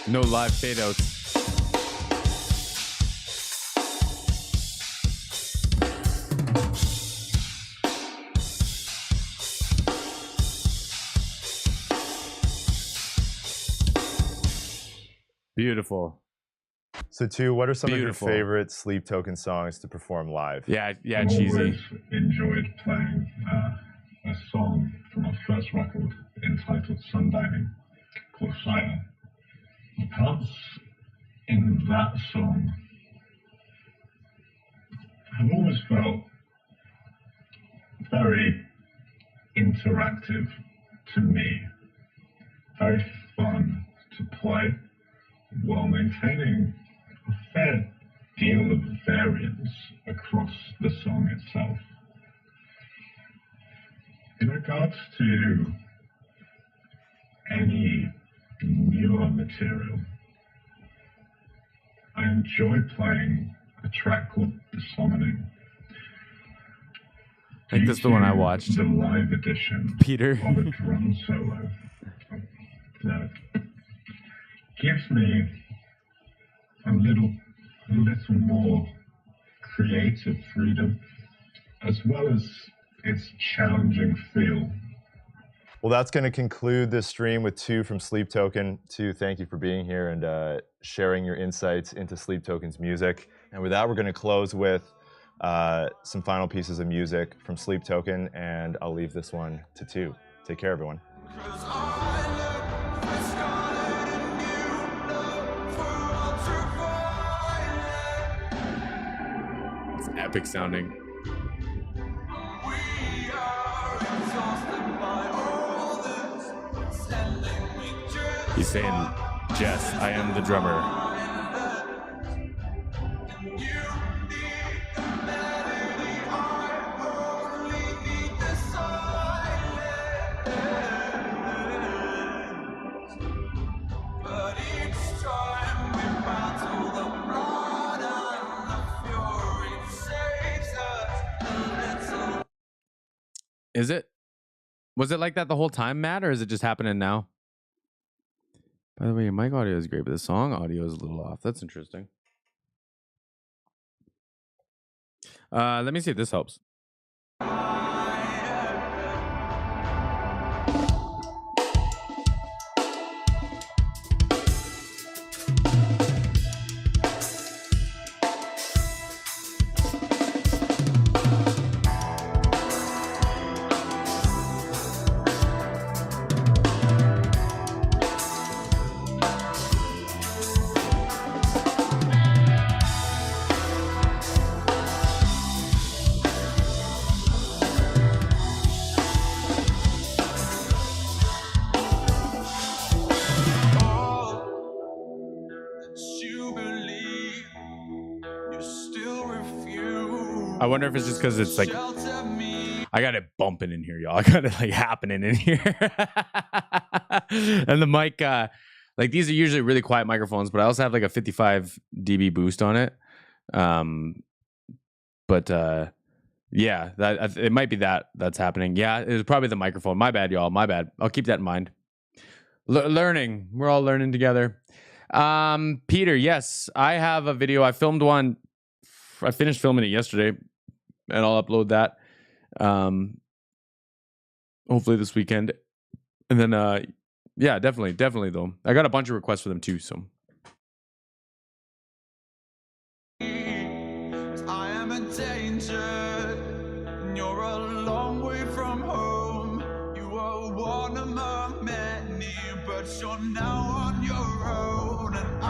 No live fade outs. Beautiful. So, two, what are some Beautiful. of your favorite Sleep Token songs to perform live? Yeah, I've cheesy. always enjoyed playing a song from our first record entitled Sundining called Higher. The parts in that song have always felt very interactive to me, very fun to play, while maintaining a fair deal of variance across the song itself. In regards to any newer material, I enjoy playing a track called Disharmony. I think that's the one I watched. The live edition Peter. of a drum solo that gives me a little more creative freedom, as well as its challenging feel. Well, that's going to conclude this stream with two from Sleep Token. Two, thank you for being here and sharing your insights into Sleep Token's music. And with that, we're going to close with some final pieces of music from Sleep Token, and I'll leave this one to two. Take care, everyone. It's epic sounding. He's saying, Jess, I am the drummer. Is it? Was it like that the whole time, Matt, or is it just happening now? By the way, your mic audio is great, but the song audio is a little off. That's interesting. Let me see if this helps. I wonder if it's just because it's like I got it bumping in here, y'all. I got it like happening in here. And the mic, like these are usually really quiet microphones, but I also have like a 55 dB boost on it. Yeah, that it might be that's happening. Yeah, it was probably the microphone. My bad, y'all. My bad. I'll keep that in mind. Learning. We're all learning together. Peter, yes, I have a video. I filmed one. I finished filming it yesterday, and I'll upload that. Hopefully this weekend. And then, yeah, definitely though. I got a bunch of requests for them too, so. I am in danger. You're a long way from home. You were one among many, but you're now on your own. And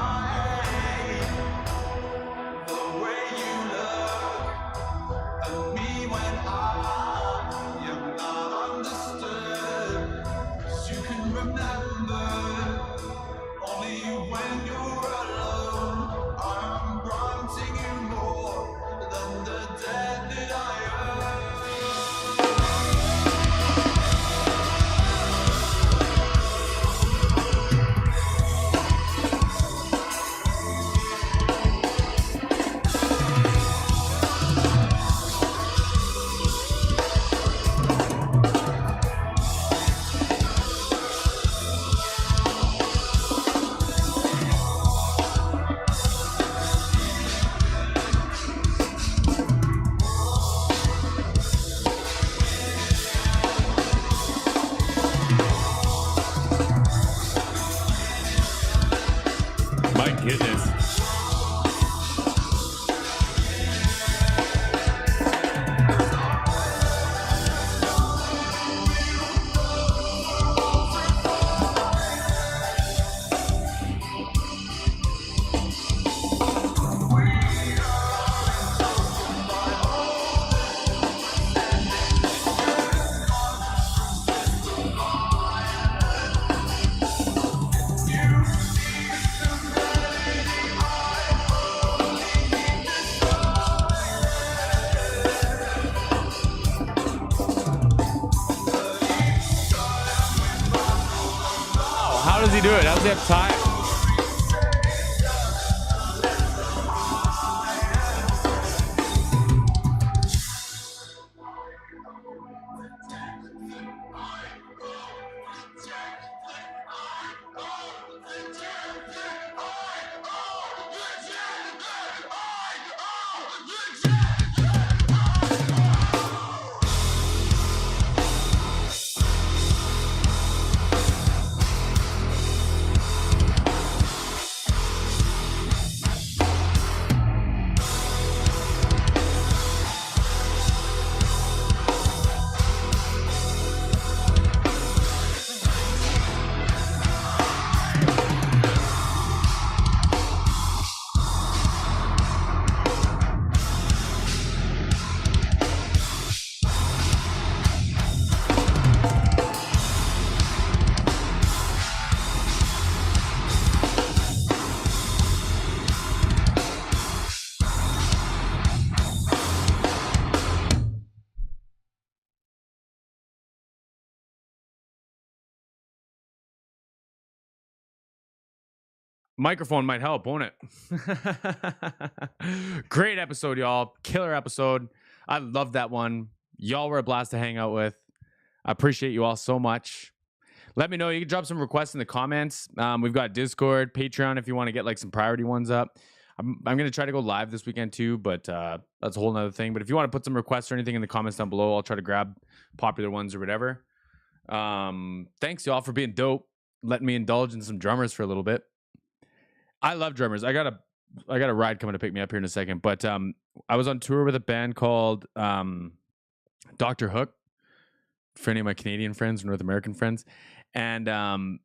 the way you look at me when I am not understood. 'Cause you can remember only when you're alone. I'm granting you more than the debt that I My goodness. How does he do it? How does he have time? Microphone might help, won't it? Great episode, y'all. Killer episode. I love that one. Y'all were a blast to hang out with. I appreciate you all so much. Let me know. You can drop some requests in the comments. We've got Discord, Patreon if you want to get like some priority ones up. I'm going to try to go live this weekend too, but that's a whole nother thing. But if you want to put some requests or anything in the comments down below, I'll try to grab popular ones or whatever. Thanks y'all for being dope. Letting me indulge in some drummers for a little bit. I love drummers. I got a ride coming to pick me up here in a second. But I was on tour with a band called Dr. Hook for any of my Canadian friends, North American friends. And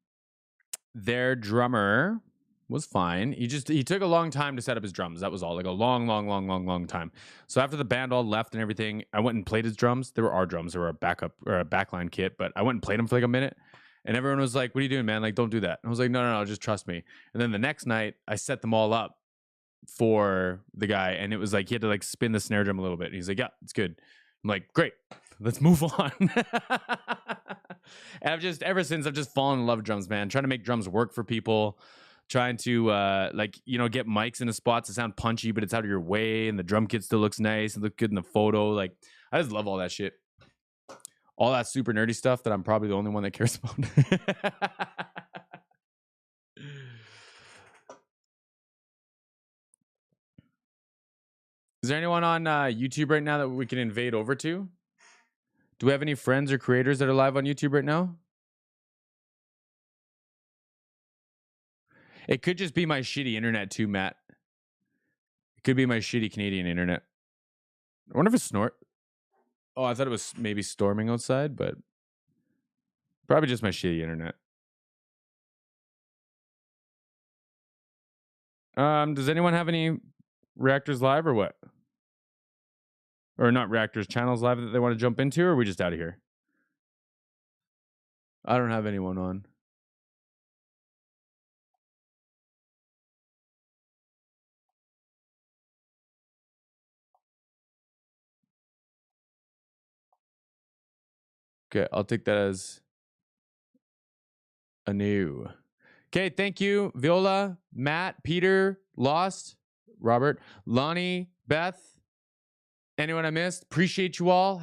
their drummer was fine. He took a long time to set up his drums. That was all. Like a long time. So after the band all left and everything, I went and played his drums. They were our drums. They were a backup or a backline kit, but I went and played them for like a minute. And everyone was like, "What are you doing, man? Like, don't do that." And I was like, no, just trust me. And then the next night, I set them all up for the guy, and it was like he had to like spin the snare drum a little bit. And he's like, "Yeah, it's good." I'm like, "Great, let's move on." And ever since I've just fallen in love with drums, man. Trying to make drums work for people, trying to get mics in the spots that sound punchy, but it's out of your way, and the drum kit still looks nice and look good in the photo. Like, I just love all that shit. All that super nerdy stuff that I'm probably the only one that cares about. Is there anyone on YouTube right now that we can invade over to? Do we have any friends or creators that are live on YouTube right now? It could just be my shitty internet too, Matt. It could be my shitty Canadian internet. I wonder if it's snort. Oh, I thought it was maybe storming outside, but probably just my shitty internet. Does anyone have any reactors live or what? Or not reactors, channels live that they want to jump into, or are we just out of here? I don't have anyone on. Okay, I'll take that as a new. Okay, thank you, Viola, Matt, Peter, Lost, Robert, Lonnie, Beth. Anyone I missed? Appreciate you all.